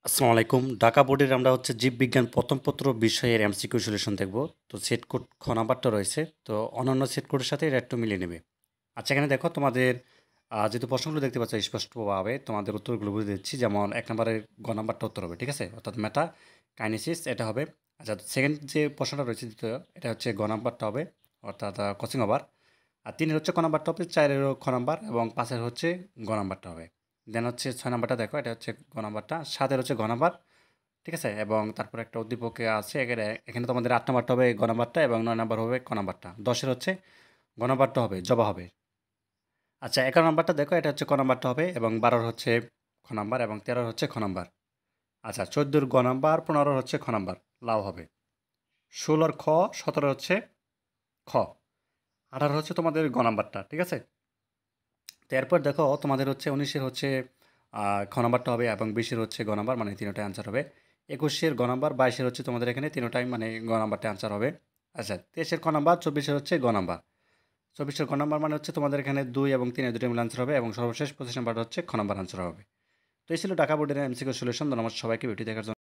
আসসালামু আলাইকুম। ঢাকা বোর্ডের আমরা হচ্ছে জীববিজ্ঞান প্রথম পত্র বিষয়ের এমসিকিউ সলিউশন দেখব। তো সেট কোড খ নাম্বারটা রয়েছে। তো অন্যান্য সেট কোডের সাথে এটা একটু মিলিয়ে নেবে। আচ্ছা, এখানে দেখো তোমাদের যেহেতু প্রশ্নগুলো দেখতে পাচ্ছ স্পষ্টভাবে তোমাদের উত্তরগুলো বুঝে দিচ্ছি। যেমন ১ নাম্বারের গ নাম্বারটা উত্তর হবে, ঠিক আছে? অর্থাৎ মেটা কাইনেসিস এটা হবে। আচ্ছা, সেকেন্ড যে প্রশ্নটা রয়েছে দ্বিতীয়, এটা হচ্ছে গ নাম্বারটা হবে, অর্থাৎ ক্রসিং ওভার। আর ৩ এর হচ্ছে ক নাম্বারটা হবে, ৪ এরও খ নাম্বার এবং ৫ এর হচ্ছে গ নাম্বারটা হবে। দেন হচ্ছে ৬ নাম্বারটা দেখো, এটা হচ্ছে গ নাম্বারটা, ৭ এর হচ্ছে গ নাম্বার, ঠিক আছে? এবং তারপর একটা উদ্দীপকে আছে, এখানে এখানে তোমাদের ৮ নাম্বারটা হবে গ নাম্বারটা এবং ৯ নাম্বার হবে ক নাম্বারটা। ১০ এর হচ্ছে গ নাম্বারটা হবে, জবা হবে। আচ্ছা, ১১ নাম্বারটা দেখো, এটা হচ্ছে ক নাম্বারটা হবে এবং ১২ হচ্ছে খ নাম্বার এবং ১৩ হচ্ছে খ নাম্বার। আচ্ছা, ১৪ গ নাম্বার, ১৫ হচ্ছে খ নাম্বার, লাউ হবে। ১৬ খ, ১৭ হচ্ছে খ, ১৮ হচ্ছে তোমাদের গ নাম্বারটা, ঠিক আছে? তো এরপর দেখো তোমাদের হচ্ছে ১৯ এর হচ্ছে খ নাম্বারটা হবে এবং ২০ এর হচ্ছে গ নাম্বার, মানে তিনটাই আনসার হবে। ২১ এর গ নাম্বার, ২২ এর হচ্ছে তোমাদের এখানে তিনটাই মানে গ নাম্বারটা আনসার হবে। আচ্ছা, ২৩ এর খ নাম্বার, ২৪ এর হচ্ছে গ নাম্বার। ২৪ এর গ নাম্বার মানে হচ্ছে তোমাদের এখানে ২ এবং ৩ এর দুটোই মিলে আনসার হবে এবং সর্বশেষ ২৫ নাম্বারটা হচ্ছে খ নাম্বার আনসার হবে। তো এই ছিল ঢাকা বোর্ডের এমসিকিউ সলিউশন। ধন্যবাদ সবাইকে ভিডিও দেখার জন্য।